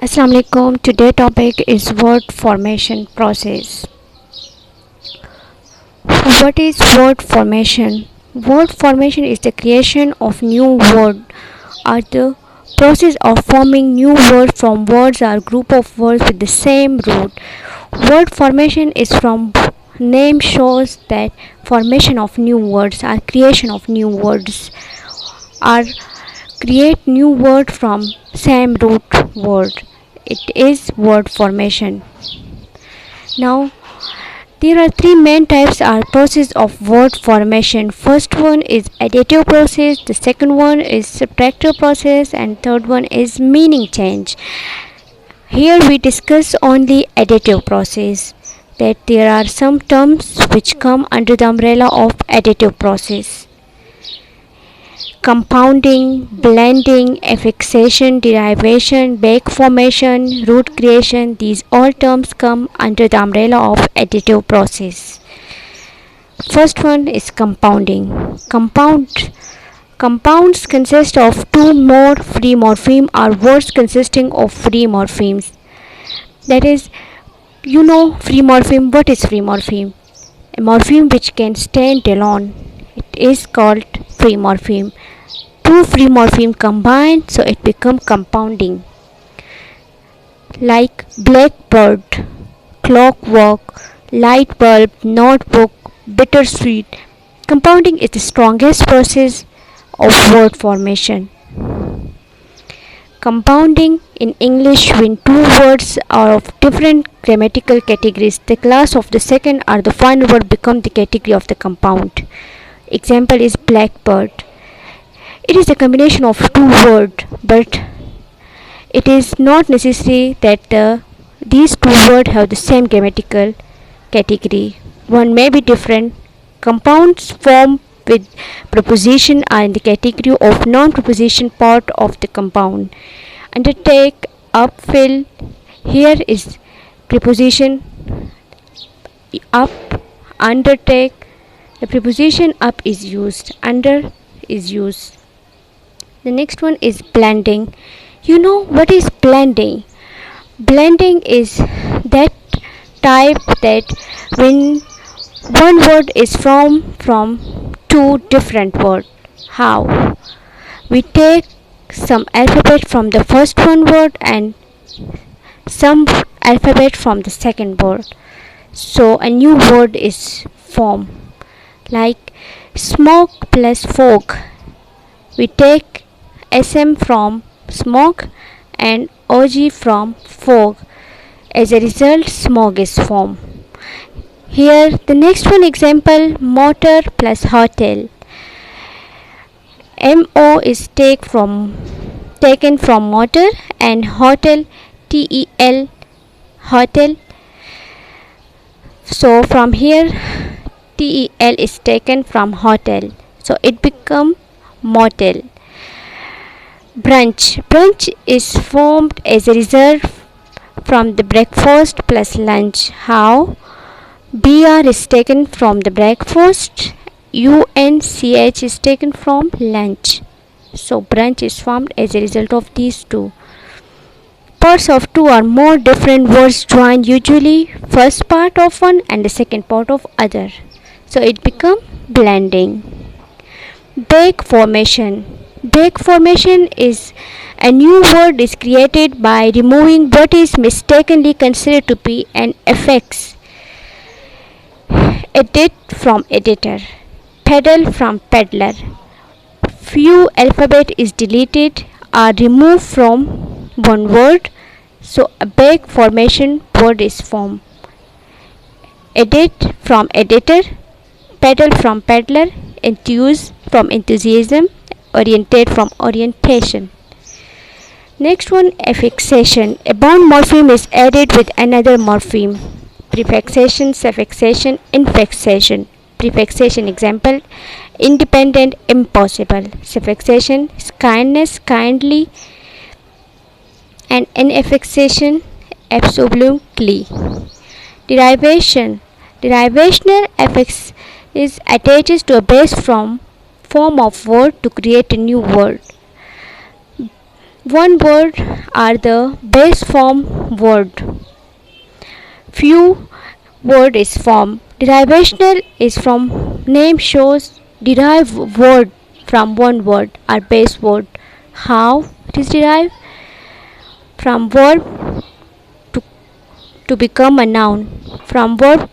Assalamu alaikum. Today topic is word formation process. What is word formation? Word formation is the creation of new word or the process of forming new words from words or group of words with the same root. Word formation is from name shows that formation of new words or creation of new words or create new word from same root word. It is word formation. Now there are three main types or process of word formation. First one is additive process, the second one is subtractive process, and third one is meaning change. Here we discuss only additive process, that there are some terms which come under the umbrella of additive process. Compounding, blending, affixation, derivation, back formation, root creation, these all terms come under the umbrella of additive process. First one is compounding. Compounds consist of two more free morphemes or words consisting of free morphemes. That is, free morpheme. What is free morpheme? A morpheme which can stand alone. It is called free morpheme. Two free morpheme combined, so it becomes compounding. Like blackbird, clockwork, light bulb, notebook, bittersweet. Compounding is the strongest process of word formation. Compounding in English, when two words are of different grammatical categories, the class of the second or the final word become the category of the compound. Example is blackbird. It is a combination of two words, but it is not necessary that these two words have the same grammatical category. One may be different. Compounds formed with preposition are in the category of non-preposition part of the compound. Undertake, up, fill. Here is preposition up, undertake. The preposition up is used, under is used. The next one is blending. You know what is blending? Blending is that type that when one word is formed from two different words. How? We take some alphabet from the first one word and some alphabet from the second word. So a new word is formed. Like smoke plus fog. We take SM from smoke and OG from fog. As a result, smog is formed. Here the next one example, motor plus hotel. MO is taken from motor and hotel TEL hotel. So from here TEL is taken from hotel. So it become motel. Brunch is formed as a result from the breakfast plus lunch. How? BR is taken from the breakfast, UNCH is taken from lunch. So brunch is formed as a result of these two. Parts of two or more different words joined, usually first part of one and the second part of other. So it become blending. Back formation. Back formation is a new word is created by removing what is mistakenly considered to be an affix. Edit from editor. Pedal from peddler. Few alphabet is deleted or removed from one word, so a back formation word is formed. Edit from editor. Pedal from peddler. Enthuse from enthusiasm. Orientate from orientation. Next one, affixation. A bound morpheme is added with another morpheme. Prefixation, suffixation, infixation. Prefixation example, independent, impossible. Suffixation is kindness, kindly, and an affixation, absolutely. Derivation. Derivational affix is attaches to a base form of word to create a new word. One word are the base form word. Few word is form. Derivational is from name shows derive word from one word or base word. How it is derived? From verb to, to become a noun. From verb,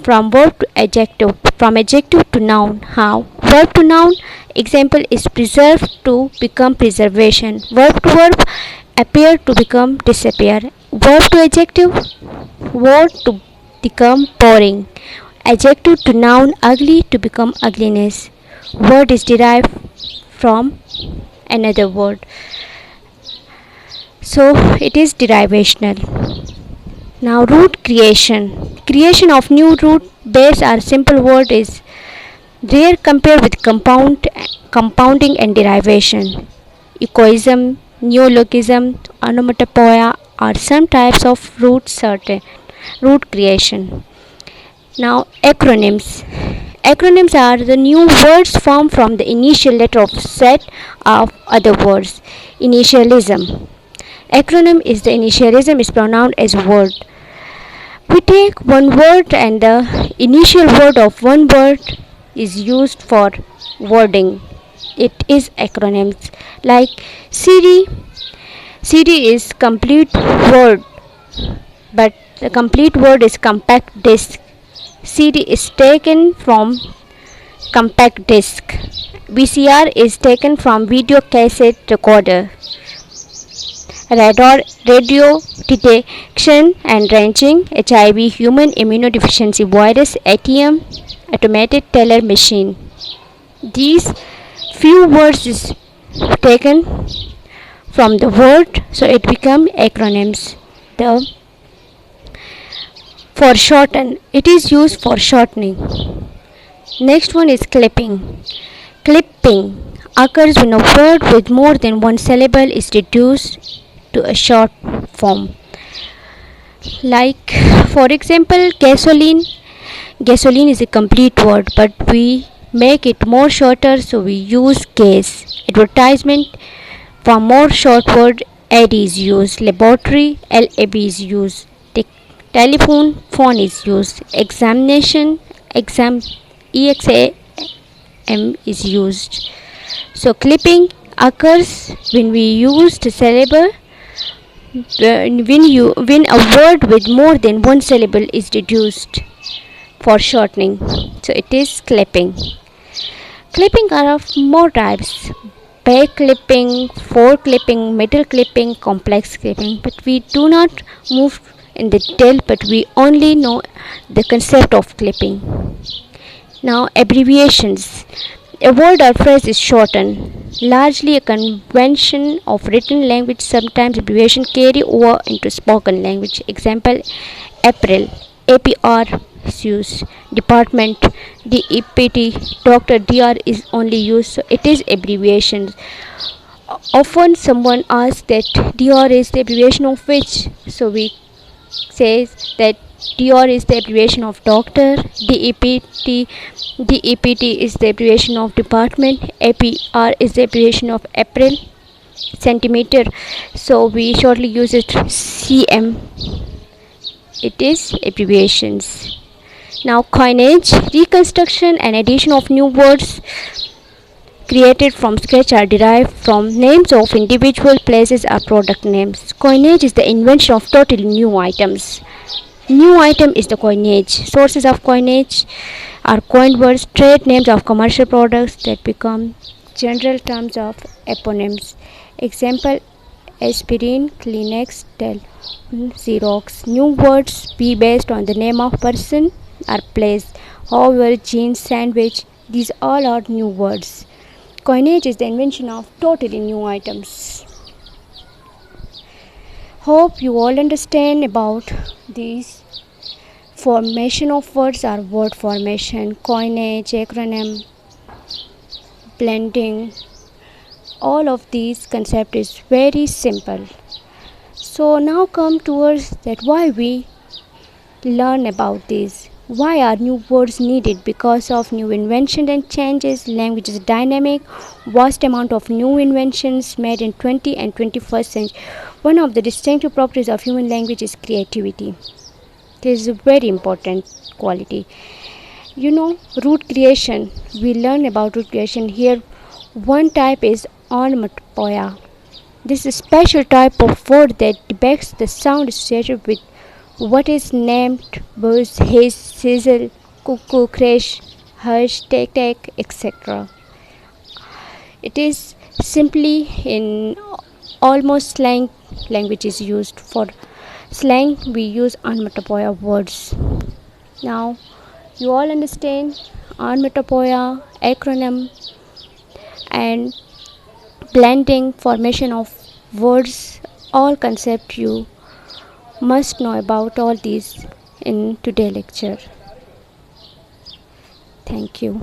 from verb to adjective, from adjective to noun. How? Verb to noun. Example is preserve to become preservation. Verb to verb, appear to become disappear. Verb to adjective, word to become boring. Adjective to noun, ugly to become ugliness. Word is derived from another word. So it is derivational. Now root creation. Creation of new root base or simple word is rare compared with compounding and derivation. Echoism, neologism, onomatopoeia are some types of root creation. Now acronyms. Acronyms are the new words formed from the initial letter of set of other words. Initialism. Acronym is the initialism is pronounced as word. We take one word and the initial word of one word is used for wording. It is acronyms like CD. CD is complete word, but the complete word is compact disc. CD is taken from compact disc. VCR is taken from video cassette recorder. Radar, radio detection and ranging, HIV, human immunodeficiency virus, ATM, automated teller machine. These few words is taken from the word, so it become acronyms. The for shorten, it is used for shortening. Next one is clipping. Clipping occurs when a word with more than one syllable is reduced to a short form. Like for example, gasoline. Gasoline is a complete word, but we make it more shorter, so we use gas. Advertisement, for more short word, ad is used. Laboratory, lab is used. Telephone, phone is used. Examination, exam, exam is used. So clipping occurs when we use the syllable when a word with more than one syllable is reduced for shortening. So it is clipping. Clipping are of more types: back clipping, fore clipping, middle clipping, complex clipping. But we do not move in the detail, but we only know the concept of clipping. Now abbreviations. A word or phrase is shortened, largely a convention of written language. Sometimes abbreviation carry over into spoken language. Example: April, APR is used. Department, DEPT, Doctor, DR is only used, so it is abbreviation. Often someone asks that DR is the abbreviation of which, so we say that DR is the abbreviation of doctor, DEPT is the abbreviation of department, APR is the abbreviation of April, centimeter, so we shortly use it CM. It is abbreviations. Now coinage, reconstruction and addition of new words created from scratch are derived from names of individual places or product names. Coinage is the invention of totally new items. New item is the coinage. Sources of coinage are coined words, trade names of commercial products that become general terms of eponyms. Example: aspirin, Kleenex, Dell, Xerox. New words be based on the name of person or place. However, jeans, sandwich, these all are new words. Coinage is the invention of totally new items. Hope you all understand about these formation of words or word formation, coinage, acronym, blending. All of these concept is very simple. So now come towards that why we learn about this. Why are new words needed? Because of new inventions and changes. Language is dynamic. Vast amount of new inventions made in 20th and 21st century. One of the distinctive properties of human language is creativity. This is a very important quality. Root creation. We learn about root creation here. One type is onomatopoeia. This is a special type of word that depicts the sound associated with what is named buzz, hiss, sizzle, cuckoo, crash, hush, take, etc. It is simply in almost slang language is used. For slang, we use onomatopoeia words. Now, you all understand onomatopoeia, acronym, and blending, formation of words, all concept you must know about all these in today's lecture. Thank you.